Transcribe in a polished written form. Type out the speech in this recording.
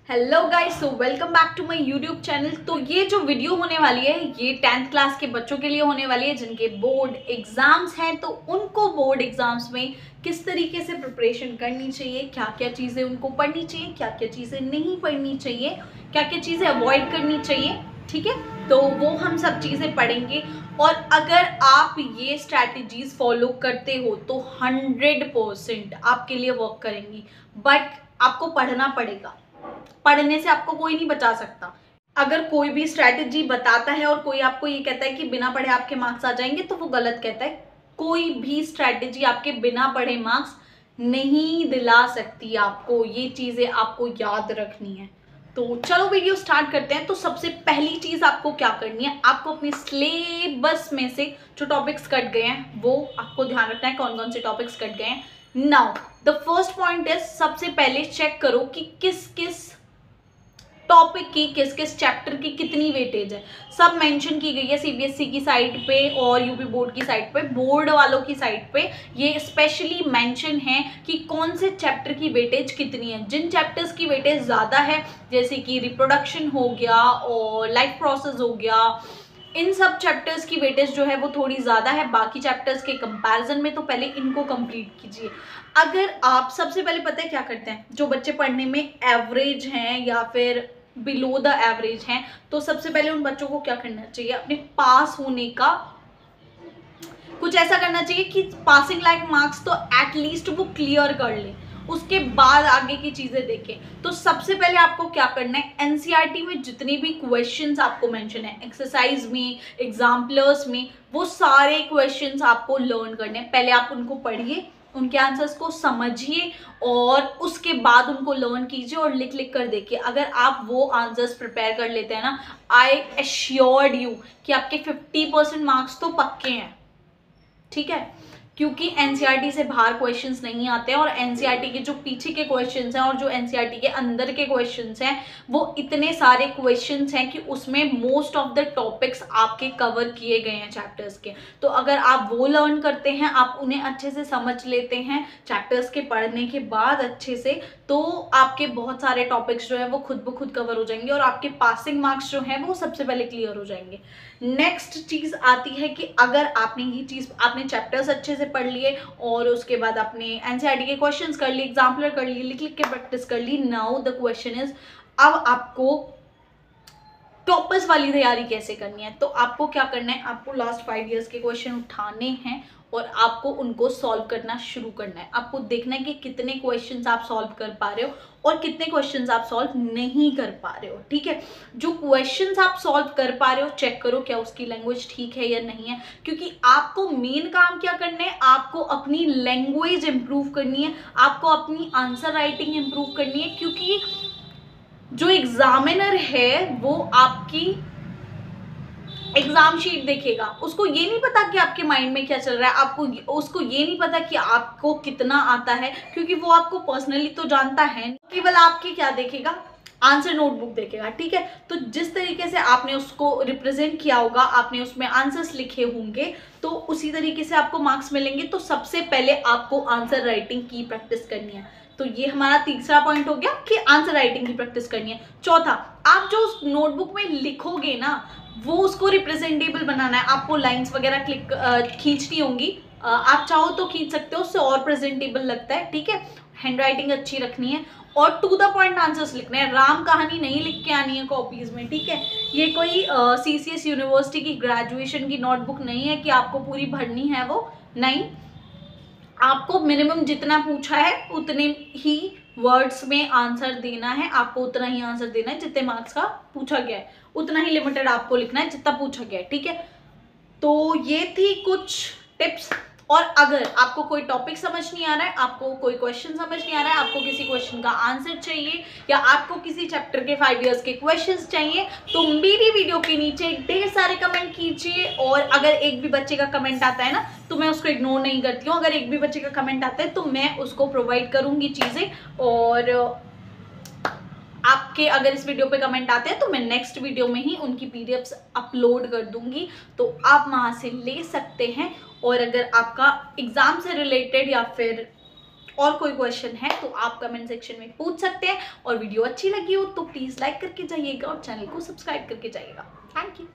Hello guys, so welcome back to my YouTube channel. तो ये जो वीडियो होने वाली है ये 10th क्लास के बच्चों के लिए होने वाली है जिनके बोर्ड एग्जाम्स हैं। तो उनको बोर्ड एग्जाम्स में किस तरीके से प्रिपरेशन करनी चाहिए, क्या क्या चीज़ें उनको पढ़नी चाहिए, क्या क्या चीज़ें नहीं पढ़नी चाहिए, क्या क्या चीज़ें अवॉइड करनी चाहिए, ठीक है। तो वो हम सब चीज़ें पढ़ेंगे और अगर आप ये स्ट्रैटेजीज फॉलो करते हो तो 100% आपके लिए वर्क करेंगी। बट आपको पढ़ना पड़ेगा, पढ़ने से आपको कोई नहीं बचा सकता। अगर कोई भी स्ट्रैटेजी बताता है और कोई आपको ये कहता है कि बिना पढ़े आपके मार्क्स आ जाएंगे तो वो गलत कहता है। कोई भी स्ट्रैटेजी आपके बिना पढ़े मार्क्स नहीं दिला सकती आपको, ये चीजें आपको याद रखनी है। तो चलो वीडियो स्टार्ट करते हैं। तो सबसे पहली चीज आपको क्या करनी है, आपको अपने सिलेबस में से जो टॉपिक्स कट गए हैं वो आपको ध्यान रखना है, कौन कौन से टॉपिक्स कट गए हैं। Now the first point is, सबसे पहले चेक करो कि किस किस टॉपिक की, किस किस चैप्टर की कितनी वेटेज है। सब मेंशन की गई है सीबीएसई की साइट पे और यूपी बोर्ड की साइट पे। बोर्ड वालों की साइट पे ये स्पेशली मेंशन है कि कौन से चैप्टर की वेटेज कितनी है। जिन चैप्टर्स की वेटेज ज़्यादा है जैसे कि रिप्रोडक्शन हो गया और लाइफ प्रोसेस हो गया, इन सब चैप्टर्स की वेटेज जो है वो थोड़ी ज़्यादा है बाकी चैप्टर्स के कंपैरिजन में। तो पहले इनको कंप्लीट कीजिए। अगर आप सबसे पहले पता है क्या करते हैं, जो बच्चे पढ़ने में एवरेज हैं या फिर बिलो द एवरेज हैं, तो सबसे पहले उन बच्चों को क्या करना चाहिए, अपने पास होने का कुछ ऐसा करना चाहिए कि पासिंग लाइक मार्क्स तो एटलीस्ट वो क्लियर कर ले, उसके बाद आगे की चीजें देखें। तो सबसे पहले आपको क्या करना है, एनसीईआरटी में जितनी भी क्वेश्चंस आपको मेंशन है एक्सरसाइज में, एग्जाम्पलर्स में, वो सारे क्वेश्चंस आपको लर्न करने हैं। पहले आप उनको पढ़िए, उनके आंसर्स को समझिए और उसके बाद उनको लर्न कीजिए और लिख लिख कर देखिए। अगर आप वो आंसर्स प्रिपेयर कर लेते हैं ना, आई एश्योर्ड यू कि आपके 50% मार्क्स तो पक्के हैं, ठीक है। क्योंकि एनसीईआरटी से बाहर क्वेश्चंस नहीं आते हैं और एनसीईआरटी के जो पीछे के क्वेश्चंस हैं और जो एनसीईआरटी के अंदर के क्वेश्चंस हैं वो इतने सारे क्वेश्चंस हैं कि उसमें मोस्ट ऑफ द टॉपिक्स आपके कवर किए गए हैं चैप्टर्स के। तो अगर आप वो लर्न करते हैं, आप उन्हें अच्छे से समझ लेते हैं चैप्टर्स के पढ़ने के बाद अच्छे से, तो आपके बहुत सारे टॉपिक्स जो है वो खुद ब खुद कवर हो जाएंगे और आपके पासिंग मार्क्स जो हैं वो सबसे पहले क्लियर हो जाएंगे। नेक्स्ट चीज़ आती है कि अगर आपने ये चीज़, आपने चैप्टर्स अच्छे से पढ़ लिए और उसके बाद आपने एनसीईआरटी के क्वेश्चंस कर लिए, एग्जाम्पलर कर लिए, लिख लिख के प्रैक्टिस कर ली। नाउ द क्वेश्चन इज, अब आपको टॉपर्स वाली तैयारी कैसे करनी है। तो आपको क्या करना है, आपको लास्ट 5 ईयर्स के क्वेश्चन उठाने हैं और आपको उनको सॉल्व करना शुरू करना है। आपको देखना है कि कितने क्वेश्चंस आप सॉल्व कर पा रहे हो और कितने क्वेश्चंस आप सॉल्व नहीं कर पा रहे हो, ठीक है। जो क्वेश्चंस आप सॉल्व कर पा रहे हो चेक करो क्या उसकी लैंग्वेज ठीक है या नहीं है, क्योंकि आपको मेन काम क्या करना है, आपको अपनी लैंग्वेज इंप्रूव करनी है, आपको अपनी आंसर राइटिंग इंप्रूव करनी है। क्योंकि जो एग्जामिनर है वो आपकी एग्जाम शीट देखेगा, उसको ये नहीं पता कि आपके माइंड में क्या चल रहा है, आपको उसको ये नहीं पता कि आपको कितना आता है, क्योंकि वो आपको पर्सनली तो जानता है। केवल आपकी क्या देखेगा, आंसर नोटबुक देखेगा, ठीक है। तो जिस तरीके से आपने उसको रिप्रेजेंट किया होगा, आपने उसमें आंसर्स लिखे होंगे, तो उसी तरीके से आपको मार्क्स मिलेंगे। तो सबसे पहले आपको आंसर राइटिंग की प्रैक्टिस करनी है। तो ये हमारा तीसरा पॉइंट हो गया कि आंसर राइटिंग की प्रैक्टिस करनी है। चौथा, आप जो उस नोटबुक में लिखोगे ना वो उसको रिप्रेजेंटेबल बनाना है। आपको लाइंस वगैरह खींचनी होंगी, आप चाहो तो खींच सकते हो, उससे और प्रेजेंटेबल लगता है, ठीक है। हैंड राइटिंग अच्छी रखनी है और टू द पॉइंट आंसर्स लिखने हैं। राम कहानी नहीं लिख के आनी है कॉपीज में, ठीक है। ये कोई सीसीएस यूनिवर्सिटी की ग्रेजुएशन की नोटबुक नहीं है कि आपको पूरी भरनी है, वो नहीं। आपको मिनिमम जितना पूछा है उतने ही वर्ड्स में आंसर देना है, आपको उतना ही आंसर देना है जितने मार्क्स का पूछा गया है, उतना ही लिमिटेड आपको लिखना है जितना पूछा गया है, ठीक है। तो ये थी कुछ टिप्स। और अगर आपको कोई टॉपिक समझ नहीं आ रहा है, आपको कोई क्वेश्चन समझ नहीं आ रहा है, आपको किसी क्वेश्चन का आंसर चाहिए या आपको किसी चैप्टर के 5 इयर्स के क्वेश्चंस चाहिए, तो मेरी वीडियो के नीचे ढेर सारे कमेंट कीजिए। और अगर एक भी बच्चे का कमेंट आता है ना तो मैं उसको इग्नोर नहीं करती हूँ। अगर एक भी बच्चे का कमेंट आता है तो मैं उसको प्रोवाइड करूँगी चीज़ें। और आपके अगर इस वीडियो पे कमेंट आते हैं तो मैं नेक्स्ट वीडियो में ही उनकी पीडीएफ्स अपलोड कर दूंगी, तो आप वहाँ से ले सकते हैं। और अगर आपका एग्ज़ाम से रिलेटेड या फिर और कोई क्वेश्चन है तो आप कमेंट सेक्शन में पूछ सकते हैं, और वीडियो अच्छी लगी हो तो प्लीज़ लाइक करके जाइएगा और चैनल को सब्सक्राइब करके जाइएगा। Thank you.